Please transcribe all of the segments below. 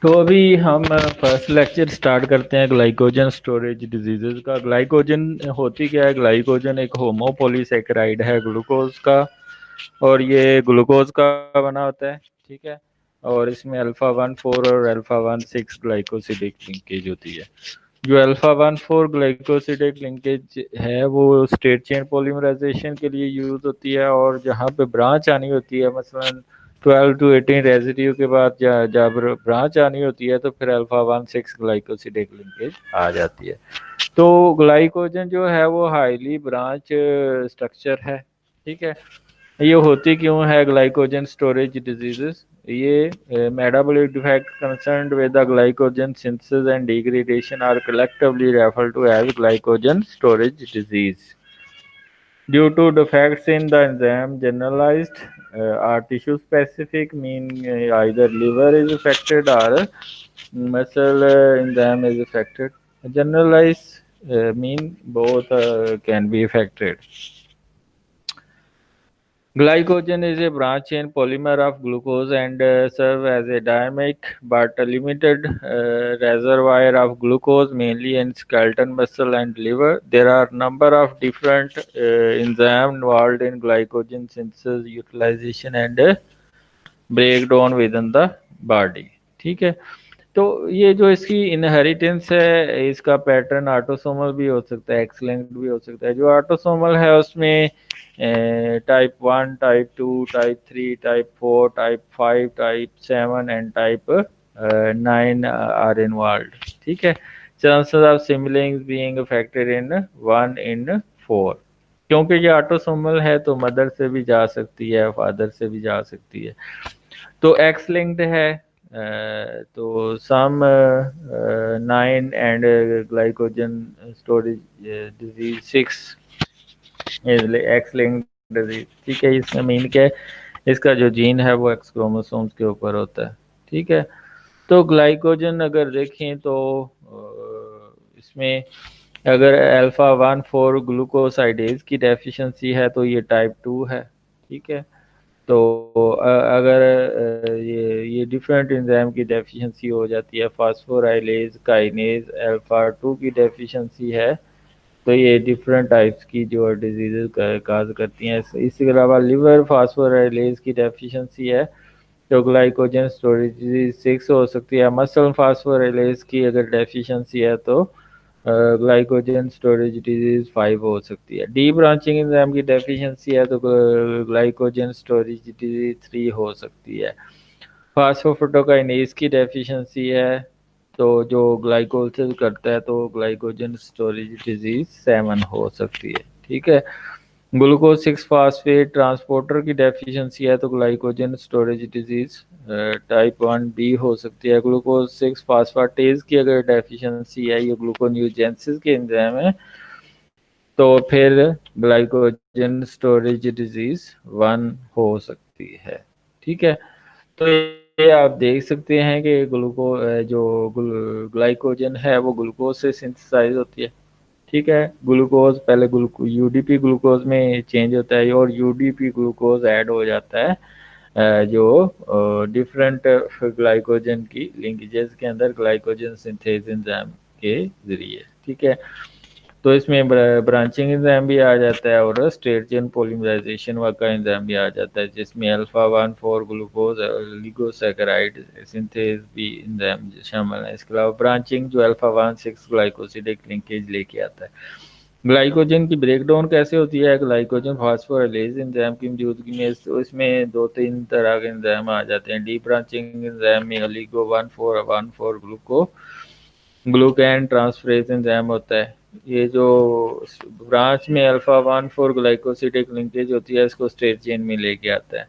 तो अभी हम फर्स्ट लेक्चर स्टार्ट करते हैं ग्लाइकोजन स्टोरेज डिजीजेज का। ग्लाइकोजन होती क्या है? ग्लाइकोजन एक होमोपोलीसेकेराइड है ग्लूकोज का, और ये ग्लूकोज का बना होता है। ठीक है। और इसमें अल्फा 1,4 और अल्फा 1,6 ग्लाइकोसिडिक लिंकेज होती है। जो अल्फा 1,4 ग्लाइकोसिडिक लिंकेज है वो स्ट्रेट चेन पॉलीमराइजेशन के लिए यूज होती है, और जहाँ पे ब्रांच आनी होती है, मसलन 12 to 18 रेजिड्यू के बाद जब ब्रांच आनी होती है तो फिर अल्फा 1,6 ग्लाइकोसिडिक लिंकेज आ जाती है। तो ग्लाइकोजन जो है वो हाईली ब्रांच स्ट्रक्चर है। ठीक है। ये होती क्यों है ग्लाइकोजन स्टोरेज डिजीजेस? ये metabolic defect concerned with the glycogen synthesis and degradation are collectively referred to as glycogen storage disease due to defects in the enzyme generalized are tissue specific, mean either liver is affected or muscle enzyme is affected. Generalized mean both can be affected. Glycogen is a branch chain polymer of glucose and serve as a dynamic but limited reservoir of glucose, mainly in skeletal muscle and liver. There are number of different enzymes involved in glycogen synthesis, utilization and breakdown within the body. ठीक है। तो ये जो इसकी inheritance है, इसका pattern autosomal भी हो सकता है, एक्स लिंक्ड भी हो सकता है। जो ऑटोसोमल है उसमें type 1, type 2, type 3, type 4, type 5, type 7 and type 9 are involve. ठीक है। Chances of siblings being affected in 1 in 4। क्योंकि ये ऑटोसोमल है तो मदर से भी जा सकती है, फादर से भी जा सकती है। तो एक्स लिंक्ड है, तो सम 9 and glycogen storage disease 6 x linked disease. ठीक है। इसमें मीन क्या है, इसका जो जीन है वो एक्स क्रोमोसोम्स के ऊपर होता है। ठीक है। तो ग्लाइकोजन अगर देखें तो इसमें अगर अल्फा 1,4 ग्लूकोसाइडेज की डेफिशिएंसी है तो ये टाइप 2 है। ठीक है। तो अगर ये डिफरेंट एंजाइम की डेफिशिएंसी हो जाती है, फास्फोराइलेज, काइनेज, अल्फा 2 की डेफिशिएंसी है, तो ये डिफरेंट टाइप्स की जो डिजीजेज काज करती हैं। इसके अलावा लिवर फास्फोराइलेज की डेफिशिएंसी है तो ग्लाइकोजन स्टोरेज डिजीज 6 हो सकती है। मसल फास्फोराइलेज की अगर डेफिशिएंसी है तो ग्लाइकोजन स्टोरेज डिजीज 5 हो सकती है। डी ब्रांचिंग एंजाइम की डेफिशिएंसी है तो ग्लाइकोजन स्टोरेज डिजीज 3 हो सकती है। फास्फोफोटोकाइनेज की डेफिशिएंसी है तो जो ग्लाइकोलिसिस करता है तो ग्लाइकोजन स्टोरेज डिजीज 7 हो सकती है। ठीक है। ग्लूकोज 6 फास्फेट ट्रांसपोर्टर की डेफिशिएंसी है तो glycogen storage disease type 1 B हो सकती है। ग्लूकोज 6 फास्फाटेज की अगर डेफिशिएंसी है, ये ग्लूकोन्यूजेंसिस के एंजाइम है, तो फिर ग्लाइकोजन स्टोरेज डिजीज 1 हो सकती है। ठीक है। तो ये आप देख सकते हैं कि जो ग्लाइकोजन है वो ग्लूकोज से सिंथेसाइज होती है। ठीक है। ग्लूकोज पहले यूडीपी ग्लूकोज में चेंज होता है और यूडीपी ग्लूकोज ऐड हो जाता है जो डिफरेंट ग्लाइकोजन की लिंकेजेस के अंदर ग्लाइकोजन सिंथेज एंजाइम के जरिए। ठीक है। तो इसमें ब्रांचिंग एंजाइम भी आ जाता है और स्ट्रेट चेन पॉलीमराइजेशन का एंजाइम भी आ जाता है, जिसमें अल्फा 1,4 ग्लूकोज ओलिगोसैकेराइड सिंथेज भी एंजाइम शामिल है। इसके अलावा ब्रांचिंग जो अल्फा 1,6 ग्लाइकोसिडिक लिंकेज लेके आता है। ग्लाइकोजन की ब्रेकडाउन कैसे होती है? ग्लाइकोजन फास्फोराइलेज एंजाइम की मौजूदगी में इसमें 2-3 तरह के एंजाइम आ जाते हैं। डी ब्रांचिंग एंजाइम में ओलिगो 1,4 ग्लूकैन ट्रांसफरेज एंजाइम होता है। ये जो ब्रांच में अल्फा 1,4 ग्लाइकोसिडिक लिंकेज होती है इसको स्ट्रेट चेन में लेके आता है।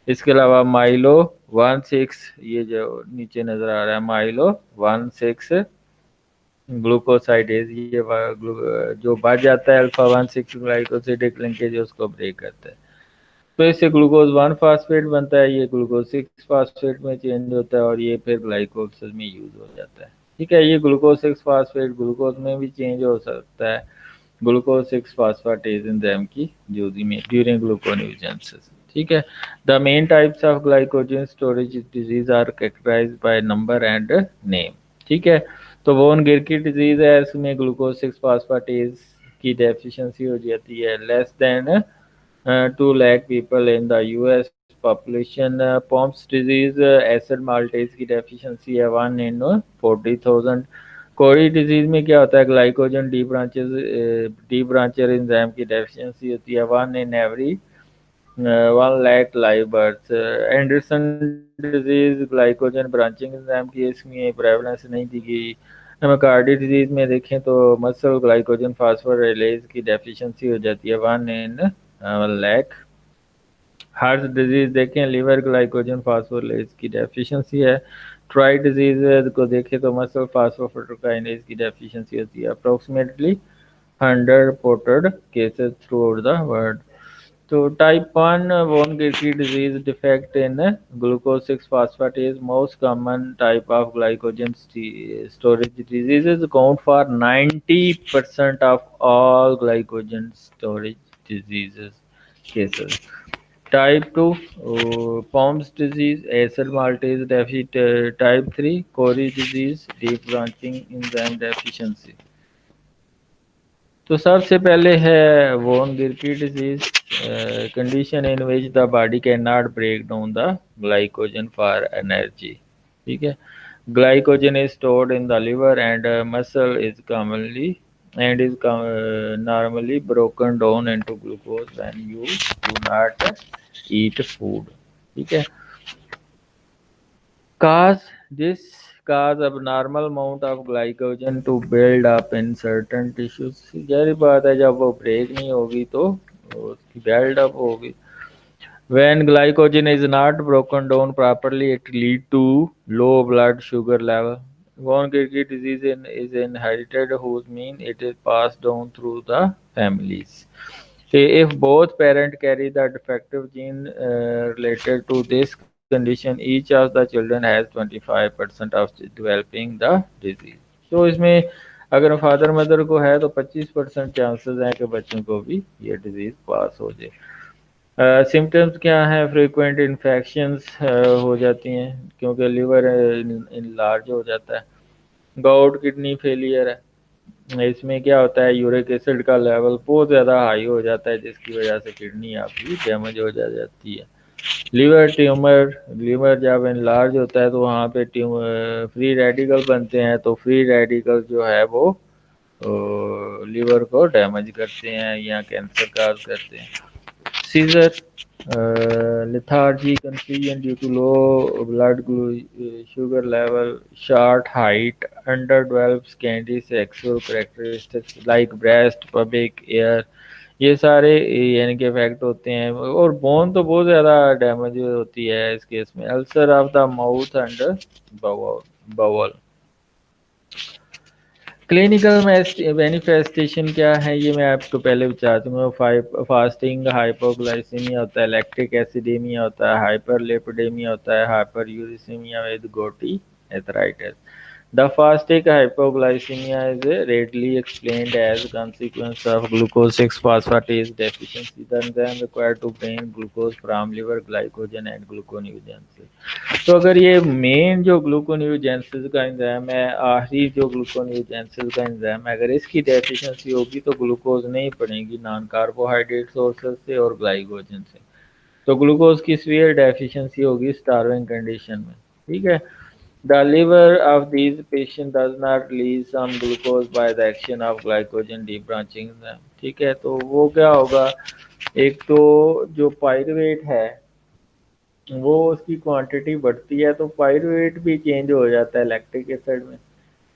इसके अलावा माइलो 1,6, ये जो नीचे नजर आ रहा है माइलो 1,6 ग्लूकोसाइडेज, ये जो बढ़ जाता है अल्फा 1,6 ग्लाइकोसिडिक लिंकेज उसको ब्रेक करता है। तो इससे ग्लूकोज 1 फास्फेट बनता है, ये ग्लूकोज 6 फास्फेट में चेंज होता है और ये फिर ग्लाइकोलिसिस में यूज हो जाता है। ठीक है। ये ग्लूकोज 6 फास्फेट ग्लूकोज में भी चेंज हो सकता है ग्लूकोज 6 फास्फेटेज एंजाइम की ड्यूरिंग ग्लूकोन्यूजेंसिस। ठीक है। The main types of glycogen storage disease are characterised by number and name. ठीक है। तो वोन गिरकी डिजीज है, इसमें ग्लूकोज 6 फास्फेटेज की डेफिशिएंसी हो जाती है। Less than 2 lakh people in the US population. Pompe's disease acid maltase की डेफिशिएंसी है 1 in 40,000। कोरी डिजीज में क्या होता है, ग्लाइकोजन डी ब्रांचर एंजाइम की डेफिशिएंसी होती है 1 in every 1 lakh live birth. Anderson disease glycogen branching enzyme की इसमें प्रेवलेंस नहीं दी गई। कार्डियक डिजीज में देखें तो मसल ग्लाइकोजन फास्फोराइलेज की डेफिशिएंसी हो जाती है 1 in 1 लाख। हार्ट डिजीज देखें, लिवर ग्लाइकोजन फास्फोराइलेज की डेफिशिएंसी है। ट्राई डिजीज को देखें तो मसल फास्फोफ्रुक्टोकाइनेज की डेफिशिएंसी होती है। Approximately 100 reported cases throughout the world. तो type 1 von Gierke disease defect in glucose 6 phosphatase most common type of glycogen storage diseases account for 90% of all glycogen storage diseases cases. Type 2 Pompe's disease acid maltase deficiency. Type 3 Cori disease debranching enzyme deficiency. तो सबसे पहले है von Gierke disease, condition in which the body cannot break down the glycogen for energy. ठीक है। Glycogen is stored in the liver and muscle is commonly and is normally broken down into glucose when you do not eat food। ठीक है। cause this cause abnormal amount of glycogen to build up in certain tissues। जाहिर बात है जब वो break नहीं होगी तो उसकी बिल्ड अप होगी। when glycogen is not broken down properly it lead to low blood sugar level। von Gilkey disease is inherited whose mean it is passed down through the families। If both parents carry the defective gene related to this condition, each of the children has 25% of developing the disease। तो इसमें अगर father mother को है तो 25% chances हैं कि बच्चों को भी ये डिजीज पास हो जाए। सिम्टम्स क्या है, फ्रीक्वेंट इन्फेक्शंस हो जाती हैं क्योंकि लिवर इनलार्ज हो जाता है। गाउट किडनी फेलियर है, इसमें क्या होता है यूरिक एसिड का लेवल बहुत ज़्यादा हाई हो जाता है जिसकी वजह से किडनी आपकी डैमेज हो जाती है। लिवर ट्यूमर, लिवर जब इनलार्ज होता है तो वहाँ पे ट्यूमर फ्री रेडिकल बनते हैं, तो फ्री रेडिकल जो है वो लिवर को डैमेज करते हैं या कैंसर काज करते हैं। Seizure, lethargy, confusion due to low blood sugar level, short height, underdeveloped secondary sexual characteristics like breast, pubic hair, ये सारे यानी कि इफेक्ट होते हैं। और बोन तो बहुत ज़्यादा डैमेज होती है इस केस में। Ulcer of the mouth and bowel. Clinical manifestation क्या है ये मैं आपको पहले बता दूंगा। फास्टिंग, हाइपोग्लाइसीमिया होता है, लैक्टिक एसिडेमिया होता है, हाइपरलिपिडेमिया होता है, हाइपर यूरिसीमिया विद गोटी arthritis. The fasting hypoglycemia is readily explained as a consequence of glucose 6 phosphatase deficiency, the enzyme required to obtain glucose from liver glycogen and gluconeogenesis। तो अगर ये मेन जो ग्लूकोनियोजेंसिस का एंजाइम है, आखिरी जो ग्लूकोनियोजेंसिस का एंजाइम है, अगर इसकी डेफिशिएंसी होगी तो ग्लूकोज नहीं पड़ेगी नॉन कार्बोहाइड्रेट सोर्सेज से और ग्लाइकोजन से। तो ग्लूकोज की सीवियर डेफिशिएंसी होगी स्टार्विंग कंडीशन में। ठीक है। The liver of these patients does not release some glucose by the action of glycogen debranching enzyme। ठीक है। तो वो क्या होगा, एक तो जो पायरुवेट है वो उसकी क्वांटिटी बढ़ती है तो पायरुवेट भी चेंज हो जाता है लैक्टिक एसिड में,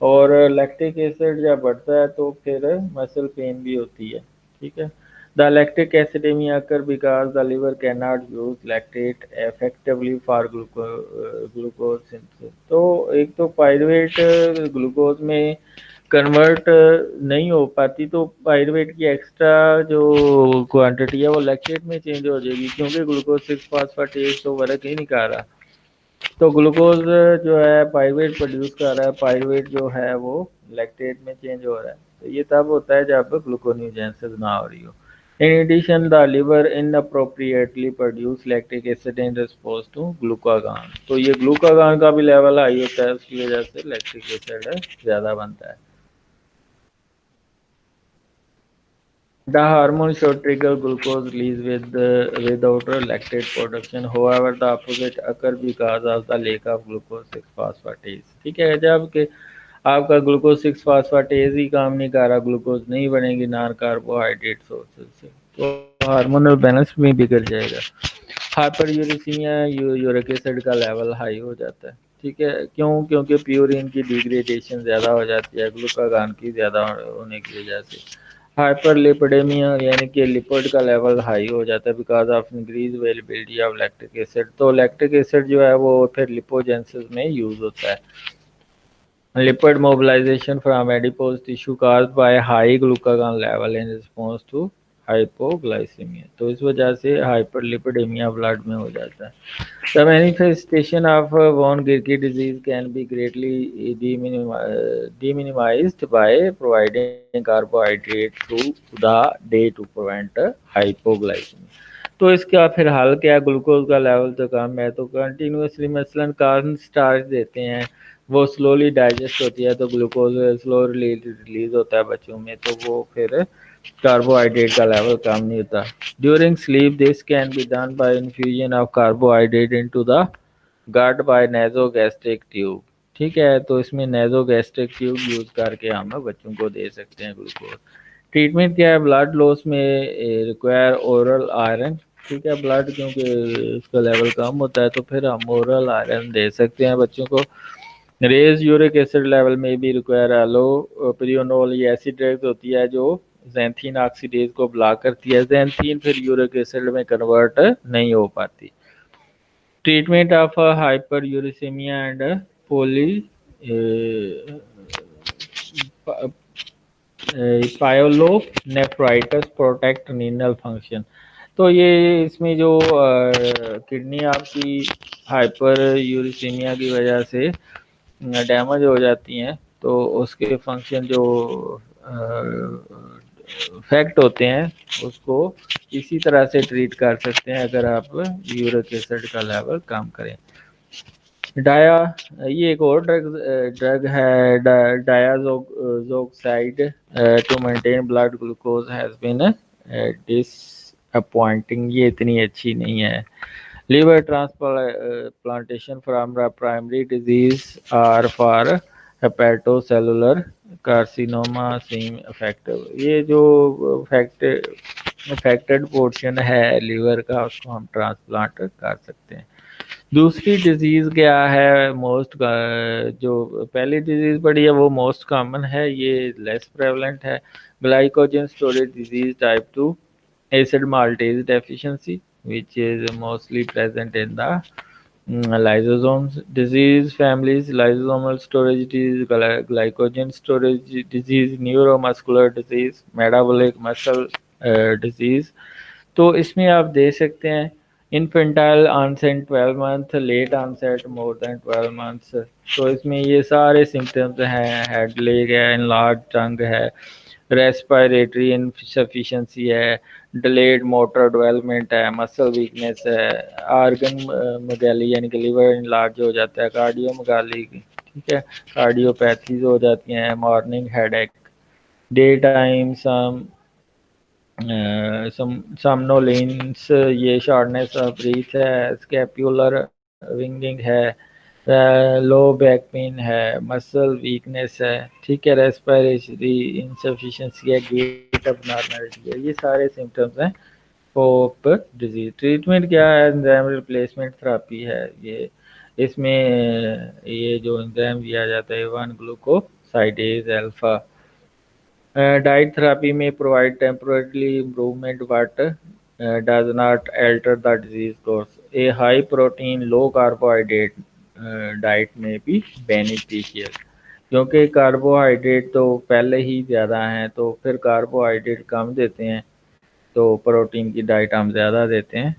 और लैक्टिक एसिड जब बढ़ता है तो फिर मसल पेन भी होती है। ठीक है। The lactic acidemia occur because the liver cannot use lactate effectively for glucose synthesis। तो एक तो पायरुवेट ग्लूकोज में कन्वर्ट नहीं हो पाती तो पायरुवेट की एक्स्ट्रा जो क्वांटिटी है वो लैक्टेट में चेंज हो जाएगी क्योंकि ग्लूकोज 6 फास्फेटेज तो वर्क ही नहीं कर रहा। तो ग्लूकोज जो है पायरुवेट प्रोड्यूस कर रहा है, पायरुवेट जो है वो लैक्टेट में चेंज हो रहा है। तो ये तब होता है जब ग्लूकोनियोजेनेसिस ना हो रही हो। In addition, the liver inappropriately produce lactic acid in response to glucagon. तो ये ग्लूकागॉन का भी लेवल हाई होता है, उसकी वजह से लैक्टिक एसिड ज़्यादा बनता है. The hormone should trigger glucose release without lactate production. However, the opposite occur because of the lack of glucose 6-phosphatase. ठीक है, जब कि आपका ग्लूकोज 6-फॉस्फेटेज ही काम नहीं कर रहा, ग्लूकोज नहीं बनेगी नॉन कार्बोहाइड्रेट सोर्सेज से, तो हार्मोनल बैलेंस भी बिगड़ जाएगा. हाइपर यूरिसीमिया यूरिक एसिड का लेवल हाई हो जाता है. ठीक है, क्यों? क्योंकि प्यूरिन की डिग्रेडेशन ज़्यादा हो जाती है ग्लूकागॉन की ज़्यादा होने की वजह से. हाइपरलिपिडेमिया यानी कि लिपिड का लेवल हाई हो जाता है because of increase availability of lactic acid. तो लैक्टिक एसिड जो है वो फिर लिपोजेंसिस में यूज होता है. Lipid mobilization from adipose tissue caused by high glucagon level in response to hypoglycemia. तो इस वजह से hyperlipidemia ब्लड में हो जाता है. The manifestation of von Gierke disease can be greatly deminimized by providing carbohydrate through the day to prevent hypoglycemia. तो इसका फिर हल क्या? ग्लूकोज का लेवल तो कम है, तो कंटिन्यूसली मसलन कॉर्न स्टार्च देते हैं, वो स्लोली डाइजेस्ट होती है, तो ग्लूकोज स्लो रिलीज होता है बच्चों में, तो वो फिर कार्बोहाइड्रेट का लेवल कम नहीं होता. During sleep this can be done by infusion of carbohydrate into the gut by nasogastric tube. ठीक है, तो इसमें नेजोगैस्ट्रिक ट्यूब यूज करके हम बच्चों को दे सकते हैं ग्लूकोज. ट्रीटमेंट क्या है? ब्लड लॉस में रिक्वायर ओरल आयरन. ठीक है, ब्लड क्योंकि उसका लेवल कम होता है, तो फिर हम ओरल आयरन दे सकते हैं बच्चों को. रेज यूरिक एसिड लेवल में भी रिक्वायर एलोप्रियोनोल, ये ऐसी ड्रग्स होती है जो ज़ैंथीन ऑक्सीडेज को ब्लॉक करती है. ज़ैंथीन फिर यूरिक एसिड में कन्वर्ट नहीं हो पाती. Treatment of hyperuricemia and poly pyelonephritis protect renal function. तो ये इसमें जो किडनी आपकी हाइपर यूरिसेमिया की वजह से डैमेज हो जाती हैं, तो उसके फंक्शन जो फैक्ट होते हैं उसको इसी तरह से ट्रीट कर सकते हैं अगर आप यूरिक एसिड का लेवल कम करें. डाया, ये एक और ड्रग है diazoxide to maintain blood glucose has been disappointing. ये इतनी अच्छी नहीं है. Liver transplantation from primary disease or for hepatocellular carcinoma seem effective. ये जो अफेक्टेड पोर्शन है लिवर का, उसको हम ट्रांसप्लांट कर सकते हैं. दूसरी डिजीज़ क्या है? मोस्ट जो पहली डिजीज़ पड़ी है वो मोस्ट कॉमन है, ये लेस प्रेवलेंट है. Glycogen storage disease type 2 acid maltase deficiency which is mostly present in the lysosomes disease families. Lysosomal storage disease, glycogen storage disease, neuromuscular disease, metabolic muscle disease. तो इसमें आप दे सकते हैं infantile onset 12 month, late onset more than 12 months. तो इसमें ये सारे सिम्टम्स हैं. हेड लेग है, इनलार्ज टंग है, रेस्पिरेटरी इनसफिशिएंसी है, डिलेड मोटर डेवलपमेंट है, मसल वीकनेस है, आर्गन मगाली यानी कि लिवर इनलार्ज हो जाता है, कार्डियो मगाली. ठीक है, कार्डियोपैथीज हो जाती हैं, मॉर्निंग हेडेक, डे टाइम समनोलेंस, ये शॉर्टनेस ऑफ ब्रीथ है, स्कैपुलर विंगिंग है, लो बैक पेन है, मसल वीकनेस है. ठीक है, रेस्पिरेटरी इनसफिशिएंसी है, गेट अप नॉर्मलिटी है. ये सारे सिम्टम्स हैं पोप डिजीज. ट्रीटमेंट क्या है? एंजाइम रिप्लेसमेंट थेरेपी है. ये इसमें ये जो एंजाइम दिया जाता है 1 glucosidase alpha. Diet therapy may provide temporary improvement but does not alter the disease course. A high protein, low carbohydrate diet may be beneficial. क्योंकि कार्बोहाइड्रेट तो पहले ही ज़्यादा हैं, तो फिर कार्बोहाइड्रेट कम देते हैं, तो प्रोटीन की डाइट हम ज़्यादा देते हैं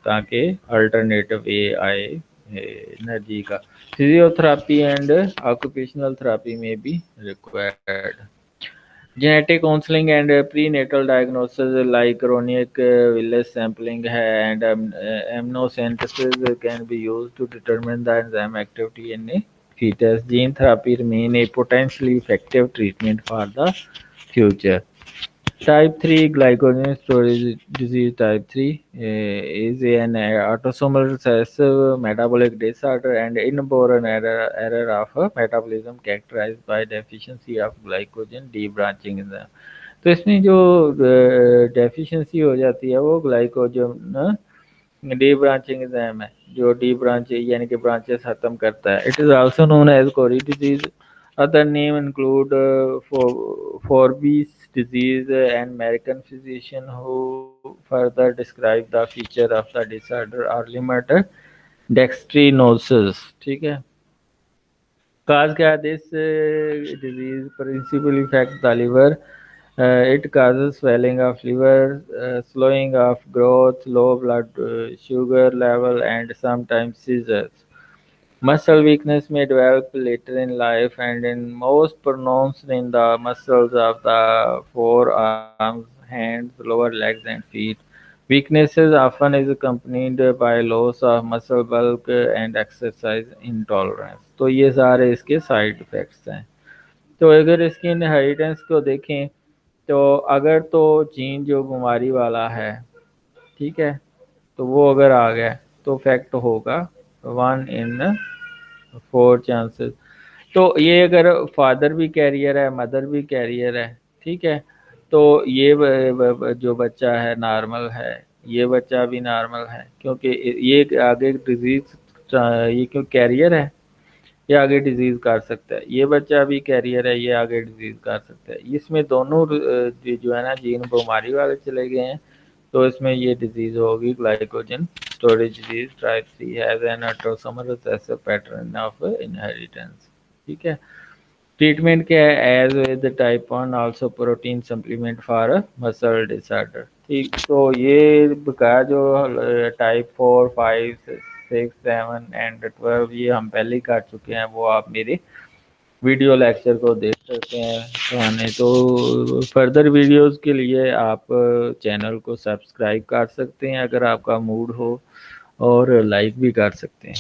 ताकि अल्टरनेटिव ये आए एनर्जी का. फिजियोथेरेपी एंड ऑक्यूपेशनल थेरेपी में भी required. Genetic counseling and prenatal diagnosis like chronic villus sampling and amniocentesis can be used to determine the enzyme activity in a fetus. Gene therapy remain a potentially effective treatment for the future. Type 3 glycogen storage disease type 3 is an autosomal recessive metabolic disorder and inborn error of metabolism characterized by deficiency of glycogen debranching enzyme. तो इसमें जो deficiency हो जाती है वो glycogen D branching enzyme है जो D branch यानी कि ब्रांचेस खत्म करता है. It is also known as Cori disease. Other name include Forbes disease and American physician who further describe the feature of the disorder or limit dextrinosis. ठीक है. Cause क्या है? This disease principally affects the liver. It causes swelling of liver, slowing of growth, low blood sugar level, and sometimes seizures. Muscle weakness may develop later in life and in most pronounced in the muscles of the forearms, hands, lower legs and feet. Weaknesses often is accompanied by loss of muscle bulk and exercise intolerance. तो ये सारे इसके side effects हैं. तो अगर इसकी inheritance को देखें तो अगर तो जीन जो बीमारी वाला है, ठीक है, तो वो अगर आ गया तो इफेक्ट होगा 1 in 4 चांसेस. तो ये अगर फादर भी कैरियर है, मदर भी कैरियर है, ठीक है, तो ये जो बच्चा है नॉर्मल है, ये बच्चा भी नॉर्मल है क्योंकि ये आगे डिजीज ये क्यों कैरियर है, ये आगे डिजीज कर सकता है. ये बच्चा भी कैरियर है, ये आगे डिजीज कर सकता है. इसमें दोनों जो है ना जीन बीमारी वाले चले गए हैं तो इसमें ये डिजीज होगी glycogen storage disease type 3 has an autosomal recessive pattern of inheritance. ठीक है. ट्रीटमेंट क्या है? As with type 1 also protein supplement for muscle disorder. ठीक. तो ये बकाया जो टाइप 4 5 6 7 एंड 12 ये हम पहले ही कर चुके हैं, वो आप मेरे वीडियो लेक्चर को देख सकते हैं पुराने. तो फर्दर वीडियोस के लिए आप चैनल को सब्सक्राइब कर सकते हैं अगर आपका मूड हो, और लाइक भी कर सकते हैं.